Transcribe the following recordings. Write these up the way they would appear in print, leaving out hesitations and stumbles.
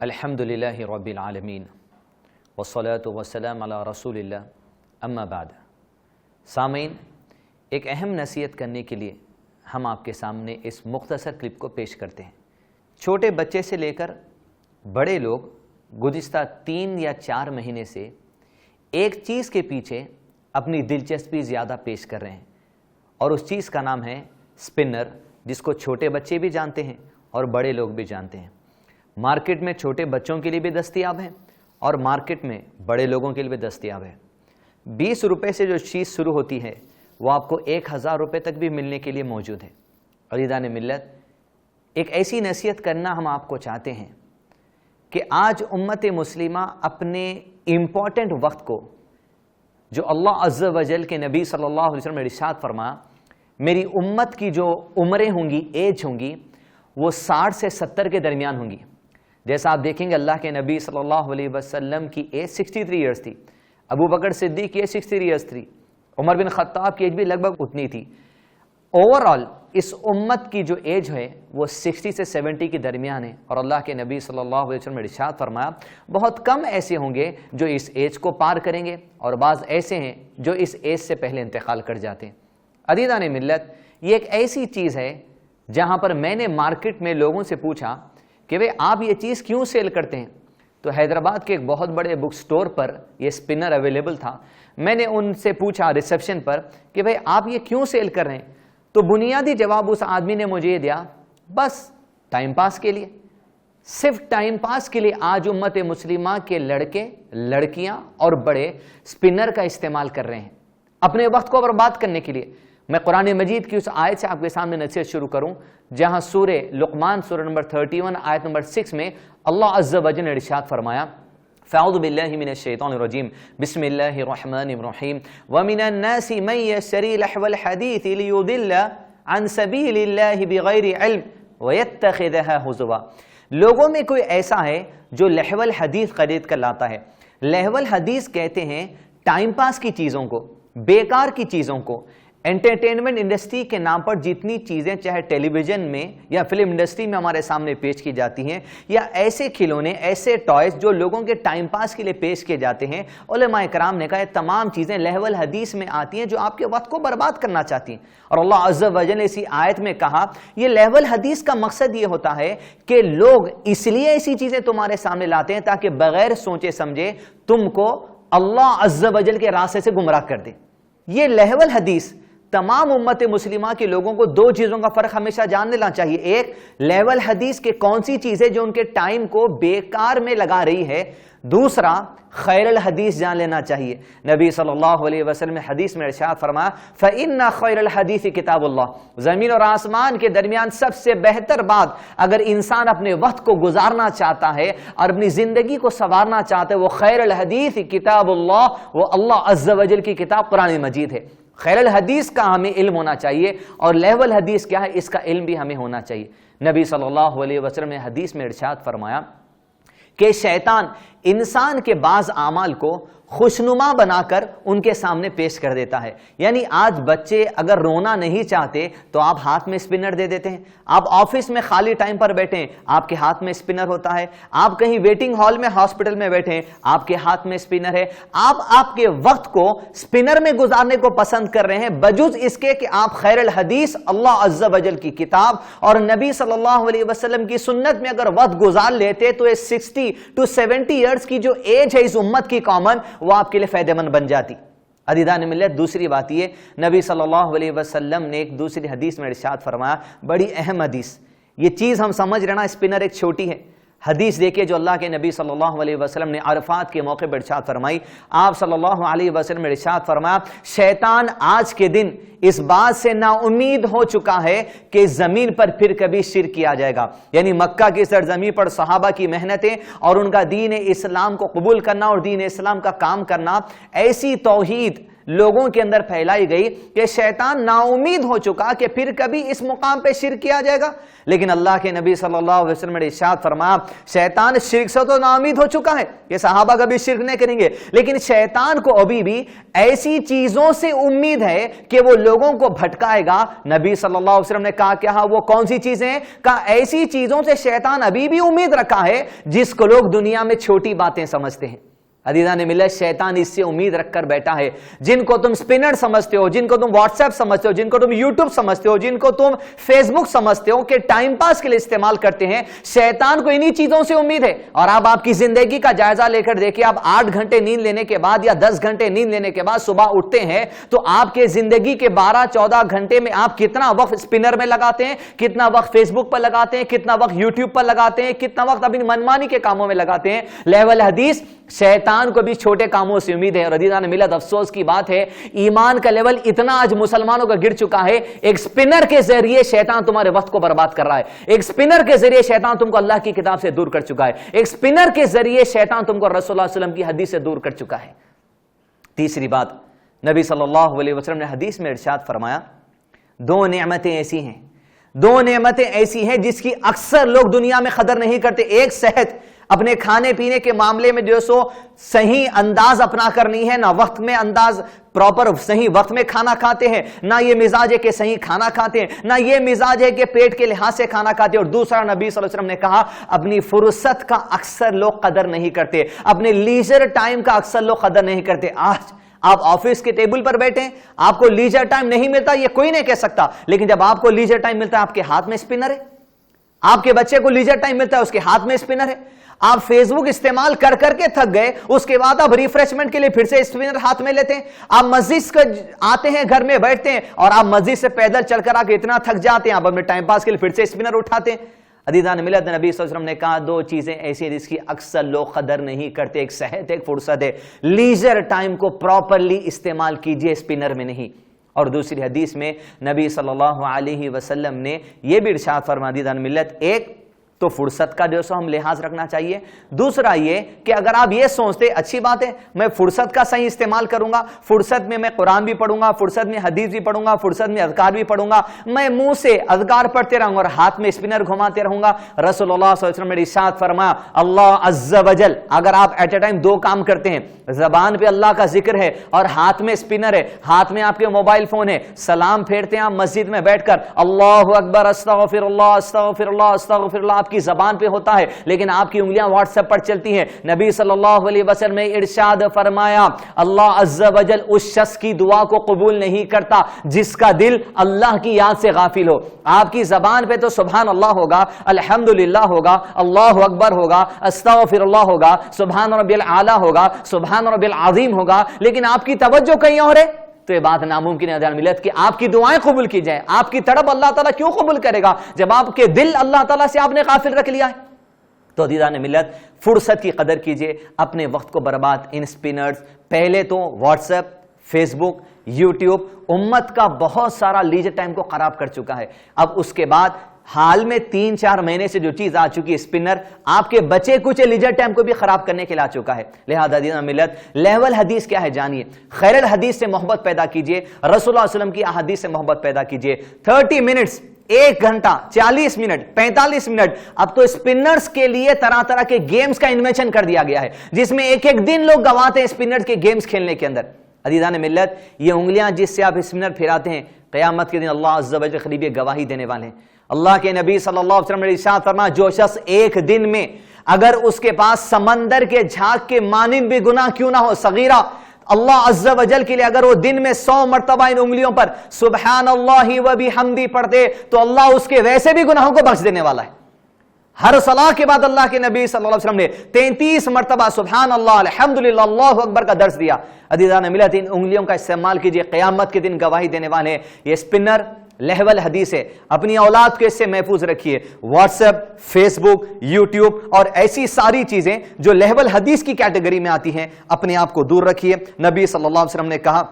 الحمدللہ رب العالمین والصلاة والسلام علی رسول اللہ اما بعد۔ سامعین، ایک اہم نصیحت کرنے کے لیے ہم آپ کے سامنے اس مختصر کلپ کو پیش کرتے ہیں۔ چھوٹے بچے سے لے کر بڑے لوگ گزشتہ 3 یا 4 مہینے سے ایک چیز کے پیچھے اپنی دلچسپی زیادہ پیش کر رہے ہیں، اور اس چیز کا نام ہے سپنر، جس کو چھوٹے بچے بھی جانتے ہیں اور بڑے لوگ بھی جانتے ہیں۔ مارکیٹ میں چھوٹے بچوں کے لیے بھی دستیاب ہے اور مارکیٹ میں بڑے لوگوں کے لیے بھی دستیاب ہے۔ 20 روپے سے جو چیز شروع ہوتی ہے وہ آپ کو 1000 روپے تک بھی ملنے کے لیے موجود ہے۔ عزیزان ملت، ایک ایسی نصیحت کرنا ہم آپ کو چاہتے ہیں کہ آج امت مسلمہ اپنے امپورٹنٹ وقت کو، جو اللہ عز و جل کے نبی صلی اللہ علیہ وسلم نے ارشاد فرمایا میری امت کی جو عمریں ہوں گی، ایج ہوں گی، وہ 60 سے 70 کے درمیان ہوں گی۔ جیسا آپ دیکھیں گے اللہ کے نبی صلی اللہ علیہ وسلم کی ایج 63 ایئرز تھی، ابو بکر صدیق کی ایج 63 ایئرز تھی، عمر بن خطاب کی ایج بھی لگ بھگ اتنی تھی۔ اوورآل اس امت کی جو ایج ہے وہ 60 سے 70 کے درمیان ہے، اور اللہ کے نبی صلی اللہ علیہ وسلم نے ارشاد فرمایا بہت کم ایسے ہوں گے جو اس ایج کو پار کریں گے، اور بعض ایسے ہیں جو اس ایج سے پہلے انتقال کر جاتے ہیں۔ عزیزان ملت، یہ ایک ایسی چیز ہے جہاں پر میں نے مارکیٹ میں لوگوں سے پوچھا کہ بھئی آپ یہ چیز کیوں سیل کرتے ہیں، تو حیدرآباد کے ایک بہت بڑے بک سٹور پر یہ سپنر اویلیبل تھا۔ میں نے ان سے پوچھا ریسیپشن پر کہ بھئی آپ یہ کیوں سیل کر رہے ہیں، تو بنیادی جواب اس آدمی نے مجھے یہ دیا، بس ٹائم پاس کے لیے، صرف ٹائم پاس کے لیے آج امت مسلمہ کے لڑکے، لڑکیاں اور بڑے سپنر کا استعمال کر رہے ہیں اپنے وقت کو برباد کرنے کے لیے۔ میں قرآن مجید کی اس آیت سے آپ کے سامنے نصیحت شروع کروں جہاں سورہ لقمان سورہ نمبر 31 آیت نمبر 6 میں اللہ عز و جل نے ارشاد فرمایا فاعوذ باللہ من الشیطان الرجیم بسم اللہ الرحمن الرحیم ومن الناس من یشتری لحو الحدیث لیضل عن سبیل اللہ بغیر علم ویتخذها ہزوا۔ لوگوں میں کوئی ایسا ہے جو لحو الحدیث خرید کر لاتا ہے۔ لحو الحدیث کہتے ہیں ٹائم پاس کی چیزوں کو، بیکار کی چیزوں کو۔ انٹرٹینمنٹ انڈسٹری کے نام پر جتنی چیزیں چاہے ٹیلی ویژن میں یا فلم انڈسٹری میں ہمارے سامنے پیش کی جاتی ہیں، یا ایسے کھلونے، ایسے ٹوائز جو لوگوں کے ٹائم پاس کے لیے پیش کیے جاتے ہیں، علماء کرام نے کہا یہ تمام چیزیں لہو الحدیث میں آتی ہیں جو آپ کے وقت کو برباد کرنا چاہتی ہیں۔ اور اللہ عز و جل نے اسی آیت میں کہا یہ لہو الحدیث کا مقصد یہ ہوتا ہے کہ لوگ اس لیے ایسی چیزیں تمہارے سامنے لاتے ہیں تاکہ بغیر سوچے سمجھے تم کو اللہ عز و جل کے راستے سے گمراہ کر دے۔ یہ لہو الحدیث تمام امت مسلمہ کے لوگوں کو 2 چیزوں کا فرق ہمیشہ جان لینا چاہیے۔ ایک، لہو الحدیث کے کون سی چیزیں جو ان کے ٹائم کو بیکار میں لگا رہی ہے۔ دوسرا، خیر الحدیث جان لینا چاہیے۔ نبی صلی اللہ علیہ وسلم نے حدیث میں ارشاد فرمایا فَإِنَّ خَيْرَ الْحَدِيثِ کتاب اللہ۔ زمین اور آسمان کے درمیان سب سے بہتر بات اگر انسان اپنے وقت کو گزارنا چاہتا ہے اور اپنی زندگی کو سنوارنا چاہتا ہے وہ خیر الحدیث کتاب اللہ، وہ اللہ عز و جل کی کتاب قرآن مجید ہے۔ خیر الحدیث کا ہمیں علم ہونا چاہیے، اور لہو الحدیث کیا ہے اس کا علم بھی ہمیں ہونا چاہیے۔ نبی صلی اللہ علیہ وسلم نے حدیث میں ارشاد فرمایا کہ شیطان انسان کے بعض اعمال کو خوشنما بنا کر ان کے سامنے پیش کر دیتا ہے۔ یعنی آج بچے اگر رونا نہیں چاہتے تو آپ ہاتھ میں سپنر دے دیتے ہیں، آپ آفس میں خالی ٹائم پر بیٹھے ہیں آپ کے ہاتھ میں سپنر ہوتا ہے، آپ کہیں ویٹنگ ہال میں ہاسپٹل میں بیٹھے ہیں آپ کے ہاتھ میں سپنر ہے۔ آپ کے وقت کو سپنر میں گزارنے کو پسند کر رہے ہیں بجز اس کے کہ آپ خیر الحدیث اللہ عز و جل کی کتاب اور نبی صلی اللہ علیہ وسلم کی سنت میں اگر وقت گزار لیتے تو یہ 60 to 70 ایئرز کی جو ایج ہے اس امت کی کامن، وہ آپ کے لیے فائدہ مند بن جاتی۔ عزیزان ملت، دوسری بات یہ نبی صلی اللہ علیہ وسلم نے ایک دوسری حدیث میں ارشاد فرمایا، بڑی اہم حدیث، یہ چیز ہم سمجھ رہے نا سپنر ایک چھوٹی ہے۔ حدیث دیکھیے جو اللہ کے نبی صلی اللہ علیہ وسلم نے عرفات کے موقع پر ارشاد فرمائی۔ آپ صلی اللہ علیہ وسلم نے ارشاد فرمایا شیطان آج کے دن اس بات سے نا امید ہو چکا ہے کہ زمین پر پھر کبھی شرک کیا جائے گا۔ یعنی مکہ کی سرزمین پر صحابہ کی محنتیں اور ان کا دین اسلام کو قبول کرنا اور دین اسلام کا کام کرنا، ایسی توحید لوگوں کے اندر پھیلائی گئی کہ شیطان نا امید ہو چکا کہ پھر کبھی اس مقام پہ شرک کیا جائے گا. لیکن اللہ کے نبی صلی اللہ علیہ وسلم نے ارشاد فرمایا شیطان شرک سے تو نا امید ہو چکا ہے کہ صحابہ کبھی شرک نہیں کریں گے, لیکن شیطان کو ابھی بھی ایسی چیزوں سے امید ہے کہ وہ لوگوں کو بھٹکائے گا. نبی صلی اللہ علیہ وسلم نے کہا کیا وہ کون سی چیزیں ہیں؟ کہا ایسی چیزوں سے شیطان ابھی بھی امید رکھا ہے جس کو لوگ دنیا میں چھوٹی باتیں سمجھتے ہیں. عزیزان ملت, شیطان اس سے امید رکھ کر بیٹھا ہے. جن کو تم سپنر سمجھتے ہو, جن کو تم واٹس ایپ سمجھتے ہو, جن کو تم یوٹیوب سمجھتے ہو, جن کو تم فیس بک سمجھتے ہو کہ ٹائم پاس کے لیے استعمال کرتے ہیں, شیطان کو انہی چیزوں سے امید ہے. اور آپ کی زندگی کا جائزہ لے کر دیکھیں, آپ 8 گھنٹے نیند لینے کے بعد یا 10 گھنٹے نیند لینے کے بعد صبح اٹھتے ہیں تو آپ کے زندگی کے 12-14 گھنٹے میں آپ کتنا وقت سپنر میں لگاتے ہیں, کتنا وقت فیس بک پر لگاتے ہیں, کتنا وقت یوٹیوب پر لگاتے ہیں, کتنا وقت اپنی منمانی کے کاموں میں لگاتے ہیں. لیول حدیث, شیطان کو بھی چھوٹے کاموں سے امید ہے. اور عزیزان ملت, افسوس کی بات ہے ایمان کا لیول اتنا آج مسلمانوں کا گر چکا ہے. ایک سپنر کے ذریعے شیطان تمہارے وقت کو برباد کر رہا ہے. ایک سپنر کے ذریعے شیطان تم کو اللہ کی کتاب سے دور کر چکا ہے. ایک سپنر کے ذریعے شیطان تم کو رسول اللہ علیہ وسلم کی حدیث سے دور کر چکا ہے. تیسری بات, نبی صلی اللہ علیہ وسلم نے حدیث میں ارشاد فرمایا 2 نعمتیں ایسی ہیں, 2 نعمتیں ایسی ہیں جس کی اکثر لوگ دنیا میں قدر نہیں کرتے. ایک صحت, اپنے کھانے پینے کے معاملے میں جو سو صحیح انداز اپنا کرنی ہے, نہ وقت میں انداز پراپر صحیح وقت میں کھانا کھاتے ہیں, نہ یہ مزاج ہے کہ صحیح کھانا کھاتے ہیں, نہ یہ مزاج ہے کہ پیٹ کے لحاظ سے کھانا کھاتے ہیں. اور دوسرا, نبی صلی اللہ علیہ وسلم نے کہا اپنی فرصت کا اکثر لوگ قدر نہیں کرتے, اپنے لیجر ٹائم کا اکثر لوگ قدر نہیں کرتے. آج آپ آفس کے ٹیبل پر بیٹھے ہیں, آپ کو لیجر ٹائم نہیں ملتا, یہ کوئی نہیں کہہ سکتا, لیکن جب آپ کو لیجر ٹائم ملتا ہے آپ کے ہاتھ میں سپنر ہے. آپ کے بچے کو لیجر ٹائم ملتا ہے, اس کے ہاتھ میں سپنر ہے. آپ فیس بک استعمال کر کر کے تھک گئے, اس کے بعد آپ ریفریشمنٹ کے لیے پھر سے سپنر ہاتھ میں لیتے ہیں. آپ مسجد سے آتے ہیں, گھر میں بیٹھتے ہیں, اور آپ مسجد سے پیدل چل کر آ کے اتنا تھک جاتے ہیں, آپ اپنے ٹائم پاس کے لیے پھر سے سپنر اٹھاتے ہیں. عزیزان ملت, نبی صلی اللہ علیہ وسلم نے کہا 2 چیزیں ایسی ہیں جس کی اکثر لوگ قدر نہیں کرتے. ایک صحت, ایک فرصت ہے. لیجر ٹائم کو پراپرلی استعمال کیجئے, سپنر میں نہیں. اور دوسری حدیث میں نبی صلی اللہ علیہ وسلم نے یہ بھی ارشاد فرما دیا عزیزان ملت, ایک تو فرصت کا جو سو ہم لحاظ رکھنا چاہیے. دوسرا یہ کہ اگر آپ یہ سوچتے اچھی بات ہے میں فرصت کا صحیح استعمال کروں گا, فرصت میں قرآن بھی پڑھوں گا, فرصت میں حدیث بھی پڑھوں گا, فرصت میں اذکار بھی پڑھوں گا, میں منہ سے اذکار پڑھتے رہوں گا اور ہاتھ میں سپنر گھماتے رہوں گا. رسول اللہ صلی اللہ علیہ وسلم نے ارشاد فرمایا اللہ عز وجل, اگر آپ ایٹ اے ٹائم 2 کام کرتے ہیں, زبان پہ اللہ کا ذکر ہے اور ہاتھ میں سپنر ہے, ہاتھ میں آپ کے موبائل فون ہے, سلام پھیرتے ہیں آپ مسجد میں بیٹھ کر, اللہ اکبر استغفر اللہ استغفر اللہ استغفر اللہ آپ کی زبان پہ ہوتا ہے, لیکن آپ کی انگلیاں واٹس ایپ پر چلتی ہیں. نبی صلی اللہ علیہ وسلم نے ارشاد فرمایا اللہ عز وجل اس شخص کی دعا کو قبول نہیں کرتا جس کا دل اللہ کی یاد سے غافل ہو. آپ کی زبان پہ تو سبحان اللہ ہوگا, الحمدللہ ہوگا, اللہ اکبر ہوگا, استغفر اللہ ہوگا, سبحان ربی الاعلی ہوگا, سبحان ربی العظیم ہوگا, لیکن آپ کی توجہ کہیں اور ہے, تو یہ بات ناممکن ہے عزیزان ملت کہ آپ کی دعائیں قبول کی جائیں. آپ کی تڑپ اللہ تعالیٰ کیوں قبول کرے گا جب آپ کے دل اللہ تعالیٰ سے آپ نے غافل رکھ لیا ہے. تو عزیزان ملت, فرصت کی قدر کیجئے, اپنے وقت کو برباد ان سپنرز, پہلے تو واٹس ایپ, فیس بک, یوٹیوب امت کا بہت سارا لیجر ٹائم کو خراب کر چکا ہے. اب اس کے بعد حال میں 3-4 مہینے سے جو چیز آ چکی ہے سپنر, آپ کے بچے کچھ لیجر ٹائم کو بھی خراب کرنے کے لیے آ چکا ہے. لہذا عزیزان ملت, لیول حدیث کیا ہے جانیے, خیر الحدیث سے محبت پیدا کیجئے, رسول اللہ علیہ وسلم کی احادیث سے محبت پیدا کیجئے. 30 منٹس, 1 گھنٹہ, 40 منٹ, 45 منٹ, اب تو سپنرز کے لیے طرح طرح کے گیمز کا انوینشن کر دیا گیا ہے جس میں ایک دن لوگ گواتے ہیں سپنرز کے گیمز کھیلنے کے اندر. عزیزان ملت, یہ انگلیاں جس سے آپ سپنر پھراتے ہیں, قیامت کے دن اللہ عز و جل قریب یہ گواہی دینے والے ہیں. اللہ کے نبی صلی اللہ علیہ وسلم نے ارشاد فرمایا جو شخص ایک دن میں اگر اس کے پاس سمندر کے جھاگ کے مانند بھی گناہ کیوں نہ ہو صغیرہ, اللہ عز و جل کے لیے اگر وہ دن میں 100 مرتبہ ان انگلیوں پر سبحان اللہ و بحمدہ پڑھتے تو اللہ اس کے ویسے بھی گناہوں کو بخش دینے والا ہے. ہر صلاح کے بعد اللہ کے نبی صلی اللہ علیہ وسلم نے 33 مرتبہ سبحان اللہ الحمدللہ اللہ اکبر کا درس دیا. عزیزان ملت, ان انگلیوں کا استعمال کیجئے, قیامت کے دن گواہی دینے والے ہیں. یہ سپنر لہول حدیث ہے, اپنی اولاد کو اس سے محفوظ رکھیے. واٹس ایپ, فیس بک, یوٹیوب اور ایسی ساری چیزیں جو لہول حدیث کی کیٹیگری میں آتی ہیں اپنے آپ کو دور رکھیے. نبی صلی اللہ علیہ وسلم نے کہا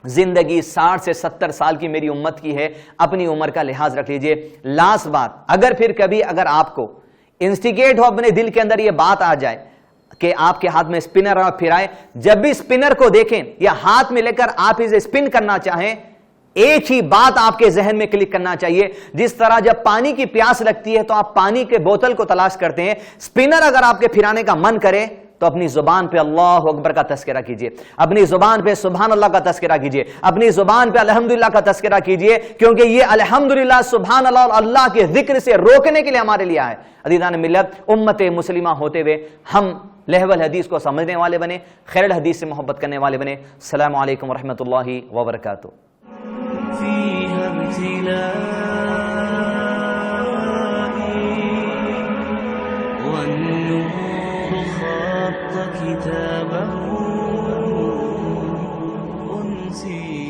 زندگی 60 سے 70 سال کی میری امت کی ہے, اپنی عمر کا لحاظ رکھ لیجئے. لاسٹ بات, اگر پھر کبھی اگر آپ کو انسٹیگیٹ ہو اپنے دل کے اندر یہ بات آ جائے کہ آپ کے ہاتھ میں اسپنر اور پھرائے، جب بھی اسپنر کو دیکھیں یا ہاتھ میں لے کر آپ اسے اسپن کرنا چاہیں، ایک ہی بات آپ کے ذہن میں کلک کرنا چاہیے، جس طرح جب پانی کی پیاس لگتی ہے تو آپ پانی کے بوتل کو تلاش کرتے ہیں، اسپنر اگر آپ کے پھرانے کا من کرے تو اپنی زبان پہ اللہ اکبر کا تذکرہ کیجئے، اپنی زبان پہ سبحان اللہ کا تذکرہ کیجئے، اپنی زبان پہ الحمدللہ کا تذکرہ کیجئے، کیونکہ یہ الحمدللہ سبحان اللہ اور اللہ کے ذکر سے روکنے کے لیے ہمارے لیے ہے۔ عزیزان ملت، امت مسلمہ ہوتے ہوئے ہم لہو الحدیث کو سمجھنے والے بنے، خیر الحدیث سے محبت کرنے والے بنے۔ السلام علیکم ورحمۃ اللہ وبرکاتہ۔ فيها امتلائي والنور خط كتابه أنسي